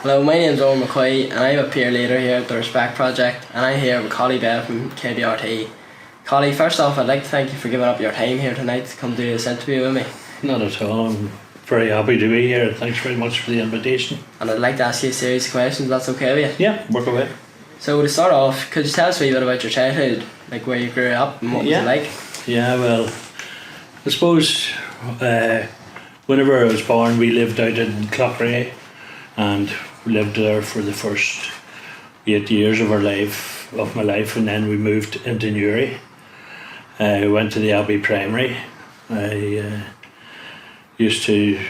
Hello, my name's Oran Mc Coy and I'm a peer leader here at the Respect Project, and I'm here with Collie from KBRT. Collie, first off, I'd like to thank you for giving up your time here tonight to come do this interview with me. Not at all. I'm very happy to be here. Thanks very much for the invitation. And I'd like to ask you a series of questions, if that's okay with you? Yeah, work away. So to start off, could you tell us a wee bit about your childhood, like where you grew up and what was it like? Yeah, well, I suppose whenever I was born we lived out in Cloughree and lived there for the first 8 years of my life, and then we moved into Newry. I went to the Abbey Primary. I used to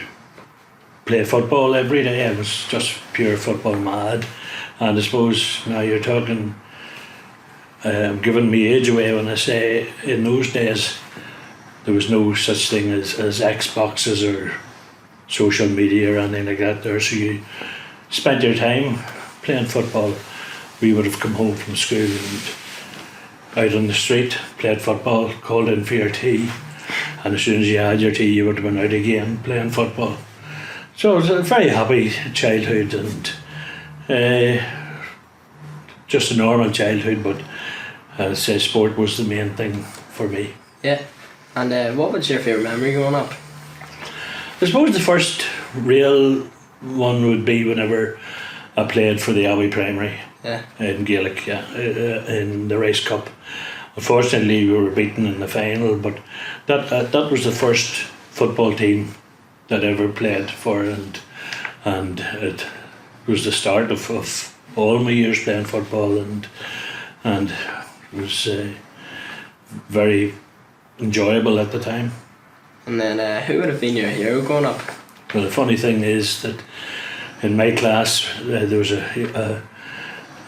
play football every day. I was just pure football mad, and I suppose now you're talking, I'm giving me age away when I say in those days there was no such thing as Xboxes or social media or anything like that there, so you spent your time playing football. We would have come home from school and out on the street, played football, called in for your tea, and as soon as you had your tea you would have been out again playing football. So it was a very happy childhood, and just a normal childhood, but I'd say sport was the main thing for me. Yeah. And what was your favourite memory growing up? I suppose the first real one would be whenever I played for the Abbey Primary in Gaelic, in the Race Cup. Unfortunately, we were beaten in the final, but that was the first football team that I ever played for, and it was the start of all my years playing football, and it was very enjoyable at the time. And then who would have been your hero growing up? Well, the funny thing is that in my class there was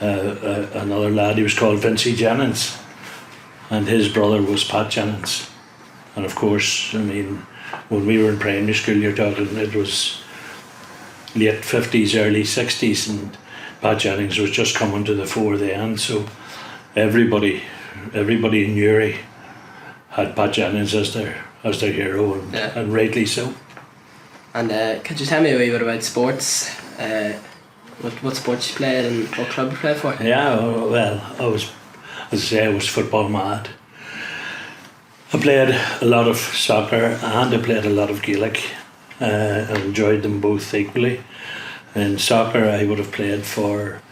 another lad. He was called Vincey Jennings, and his brother was Pat Jennings. And of course, I mean, when we were in primary school, you're talking, it was late 50s, early 60s, and Pat Jennings was just coming to the fore then. So everybody in Newry had Pat Jennings as their hero, and rightly so. And could you tell me a wee bit about sports? What sports you played and what club you played for? Yeah, well, I was football mad. I played a lot of soccer and I played a lot of Gaelic. I enjoyed them both equally. In soccer, I would have played for.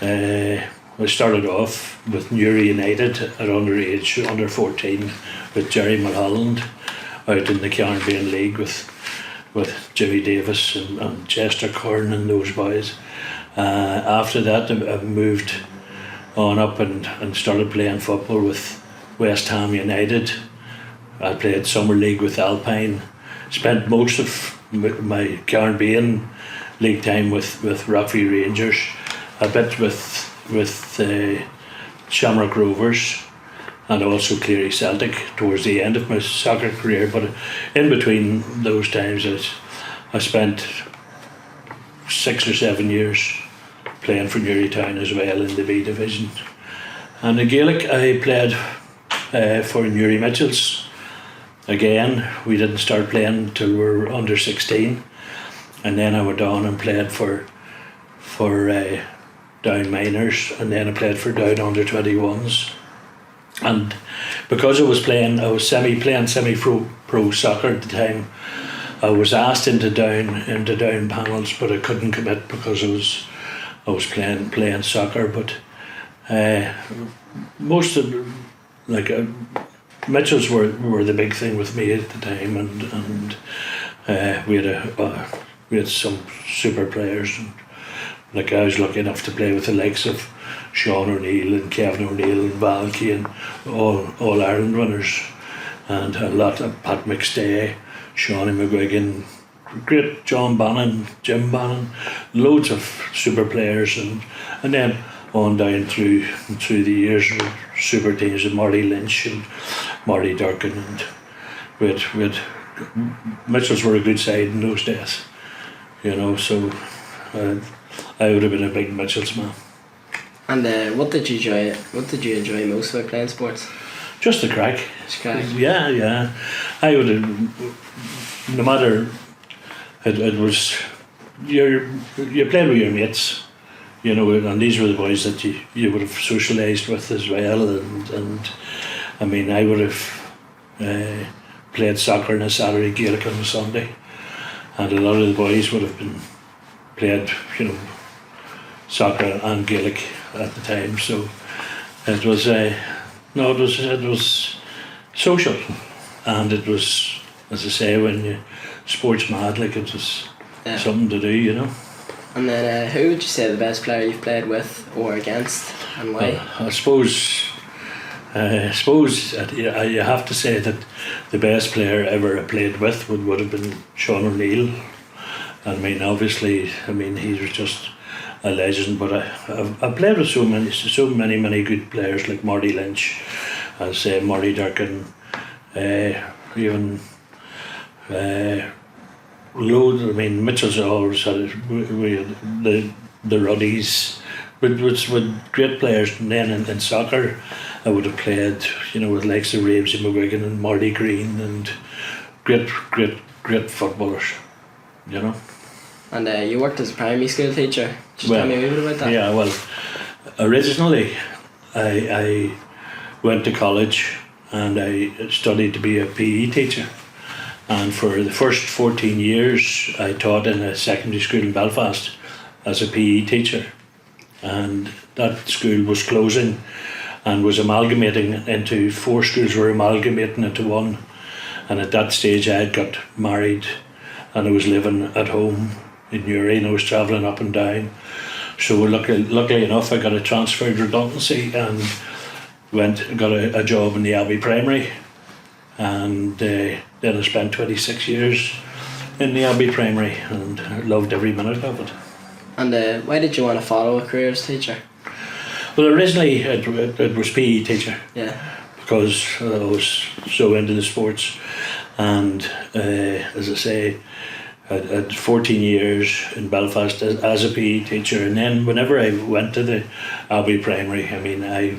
I started off with Newry United at underage, under 14, with Jerry Mulholland out in the Caribbean League with Jimmy Davis and Chester Curran and those boys. After that, I moved on up and started playing football with West Ham United. I played summer league with Alpine. Spent most of my Caribbean league time with Rockview Rangers, a bit with Shamrock Rovers, and also Cleary Celtic towards the end of my soccer career. But in between those times, I spent 6 or 7 years playing for Newry Town as well in the B division. And in Gaelic, I played for Newry Mitchells. Again, we didn't start playing until we were under 16, and then I went on and played for Down Minors, and then I played for Down under 21s. And because I was playing semi-pro soccer at the time, I was asked into down panels, but I couldn't commit because I was playing soccer. But most of Mitchells were the big thing with me at the time, and we had some super players. And, I was lucky enough to play with the likes of Sean O'Neill and Kevin O'Neill and Val Keane, all Ireland winners, and a lot of Pat McStay, Seanie McGuigan, great John Bannon, Jim Bannon, loads of super players, and then on down through the years with super teams of Marty Lynch and Marty Durkin, and with Mitchells were a good side in those days, so I would have been a big Mitchells man. And what did you enjoy most about playing sports? Just the crack. Yeah. I would have, no matter, it was you played with your mates, you know, and these were the boys that you would have socialised with as well, and I mean, I would have played soccer on a Saturday, Gaelic on a Sunday, and a lot of the boys would have been played, you know, soccer and Gaelic at the time. So it was it was social, and it was, as I say, when you sports mad, like it was something to do, you know. And then who would you say the best player you've played with or against, and why? I suppose you have to say that the best player ever I played with would have been Sean O'Neill. I mean, obviously, I mean, he was just a legend, but I've played with so many good players like Marty Lynch, I'd say Marty Durkin, even loads. I mean, Mitchell's always had the Ruddies, which were great players. And then in soccer, I would have played, you know, with likes of Ramsey McGuigan and Marty Green, and great footballers, you know. And you worked as a primary school teacher. Just tell me a bit about that. Yeah, well, originally I went to college and I studied to be a PE teacher. And for the first 14 years I taught in a secondary school in Belfast as a PE teacher. And that school was closing and was amalgamating into 4 schools, were amalgamating into one. And at that stage I had got married and I was living at home in Newry, and I was travelling up and down. So luckily enough I got a transferred redundancy and got a job in the Abbey Primary, and then I spent 26 years in the Abbey Primary and I loved every minute of it. And why did you want to follow a career as teacher? Well, originally it was PE teacher. Yeah. Because I was so into the sports, and as I say, I had 14 years in Belfast as a PE teacher, and then whenever I went to the Abbey Primary, I mean, I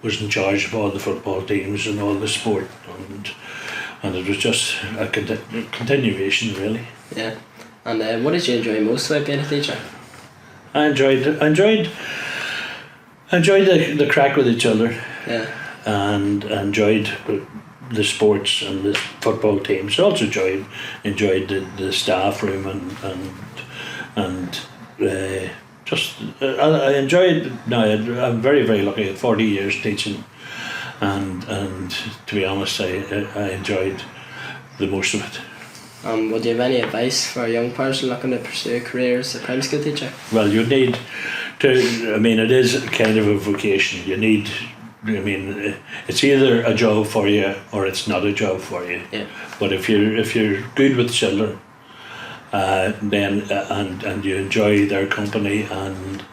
was in charge of all the football teams and all the sport, and it was just a continuation, really. Yeah. And what did you enjoy most about being a teacher? I enjoyed the crack with each other. Yeah. And enjoyed the sports and the football teams. I also enjoyed the staff room and just I enjoyed. Now I'm very, very lucky. 40 years teaching, and to be honest, I enjoyed the most of it. Would you have any advice for a young person looking to pursue a career as a primary school teacher? Well, you need to. I mean, it is kind of a vocation. You need. I mean, it's either a job for you or it's not a job for you. Yeah. But if you're good with children, then and you enjoy their company, and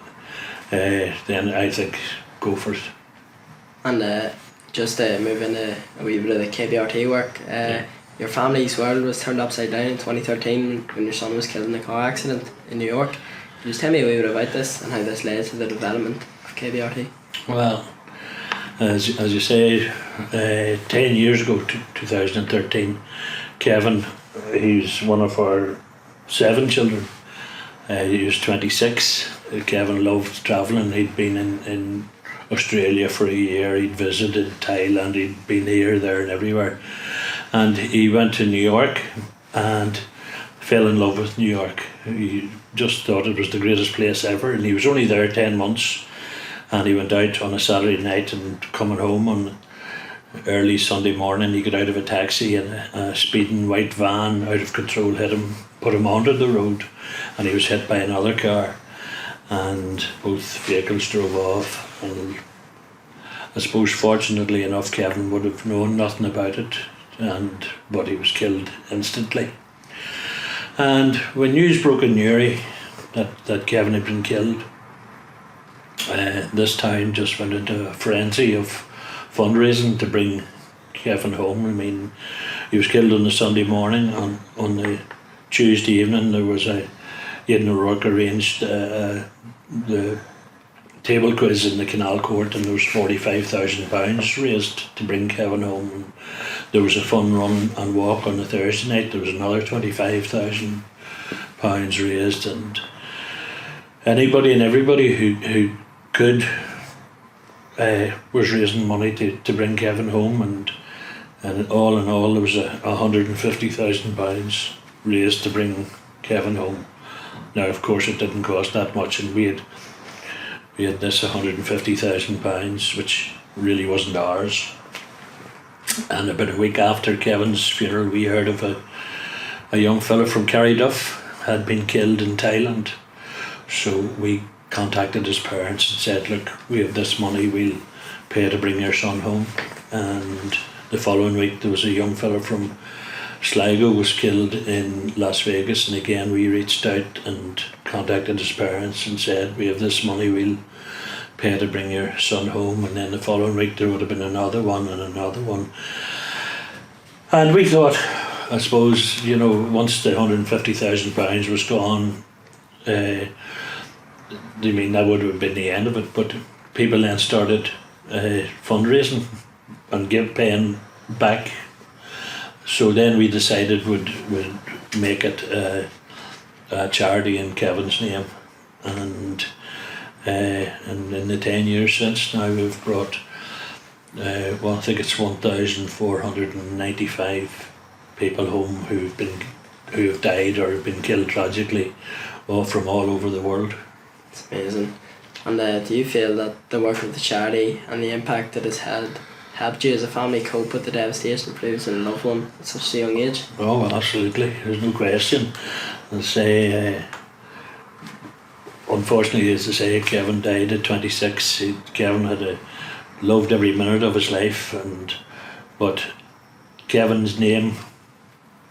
then I think go for it. And just moving a wee bit of the KBRT work. Your family's world was turned upside down in 2013 when your son was killed in a car accident in New York. Can you just tell me a wee bit about this and how this led to the development of KBRT? Well, as you say, 10 years ago, 2013, Kevin, he's one of our 7 children. He was 26. Kevin loved travelling. He'd been in Australia for a year. He'd visited Thailand. He'd been here, there, and everywhere. And he went to New York and fell in love with New York. He just thought it was the greatest place ever, and he was only there 10 months. And he went out on a Saturday night, and coming home on early Sunday morning, he got out of a taxi and a speeding white van out of control hit him, put him onto the road, and he was hit by another car, and both vehicles drove off. And I suppose fortunately enough Kevin would have known nothing about it, but he was killed instantly. And when news broke in Newry that Kevin had been killed, this town just went into a frenzy of fundraising to bring Kevin home. I mean, he was killed on the Sunday morning. On the Tuesday evening, there was Aidan O'Rourke arranged the table quiz in the Canal Court, and there was £45,000 raised to bring Kevin home. And there was a fun run and walk on the Thursday night. There was another £25,000 pounds raised, and anybody and everybody who could was raising money to bring Kevin home, and all in all there was £150,000 raised to bring Kevin home. Now of course it didn't cost that much, and we had this £150,000 which really wasn't ours. And about a week after Kevin's funeral we heard of a young fella from Carryduff had been killed in Thailand. So we contacted his parents and said, look, we have this money, we'll pay to bring your son home. And the following week there was a young fella from Sligo was killed in Las Vegas, and again we reached out and contacted his parents and said, we have this money, we'll pay to bring your son home. And then the following week there would have been another one and another one. And we thought, I suppose, once the £150,000 was gone, that would have been the end of it. But people then started fundraising and paying back. So then we decided we'd make it a charity in Kevin's name, and in the 10 years since now we've brought I think it's 1,495 people home who have died or have been killed tragically, all from all over the world. It's amazing. And do you feel that the work of the charity and the impact it has had helped you as a family cope with the devastation of losing a loved one at such a young age? Oh, absolutely. There's no question. I'd say, unfortunately, as I say, Kevin died at 26. Kevin had loved every minute of his life, but Kevin's name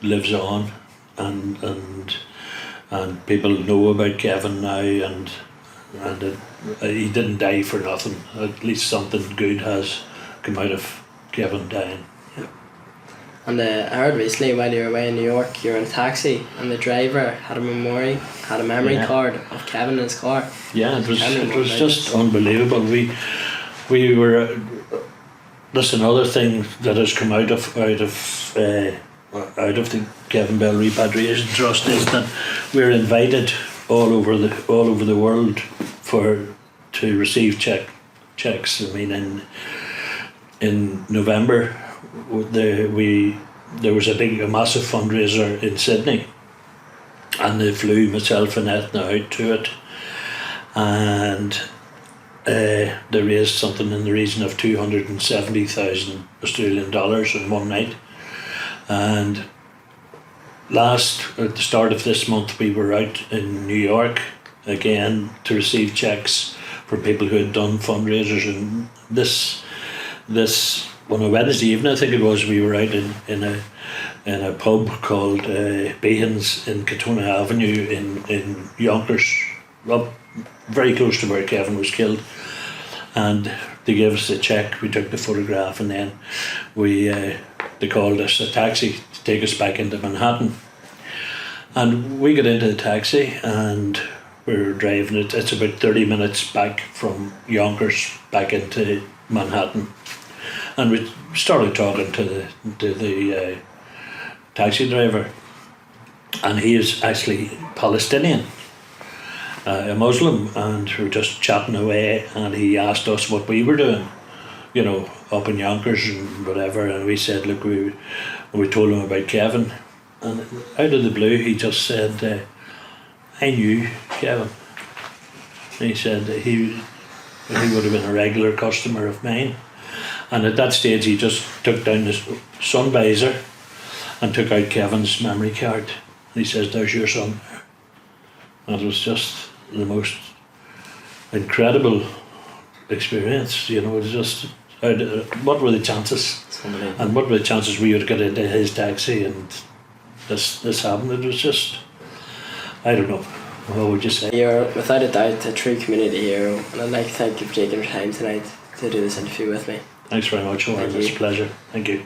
lives on, and people know about Kevin now, and he didn't die for nothing. At least something good has come out of Kevin dying. Yeah. And I heard recently while you were away in New York, you were in a taxi and the driver had a memory card of Kevin in his car. Yeah, it was just unbelievable. We were that's another thing that has come out of the Kevin Bell Repatriation Trust, is that we're invited all over the world to receive checks. I mean, in November there was a massive fundraiser in Sydney, and they flew myself and Ethna out to it, and they raised something in the region of 270,000 Australian dollars in one night. And at the start of this month, we were out in New York again to receive checks for people who had done fundraisers. And this on a Wednesday evening, I think it was, we were out in a pub called Behan's in Katona Avenue in Yonkers, up very close to where Kevin was killed. And they gave us a check, we took the photograph, and then they called us a taxi to take us back into Manhattan. And we got into the taxi and we were driving it. It's about 30 minutes back from Yonkers back into Manhattan. And we started talking to the taxi driver, and he is actually Palestinian, a Muslim, and we were just chatting away, and he asked us what we were doing, up in Yonkers and whatever, and we said, look, we told him about Kevin, and out of the blue he just said, I knew Kevin. And he said that he would have been a regular customer of mine. And at that stage he just took down his sun visor and took out Kevin's memory card. And he says, there's your son. And it was just the most incredible experience. It was just, what were the chances? And what were the chances we would get into his taxi and this happened? It was just, I don't know. What would you say? You're without a doubt a true community hero, and I'd like to thank you for taking your time tonight to do this interview with me. Thanks very much, Oran. It's a pleasure. Thank you.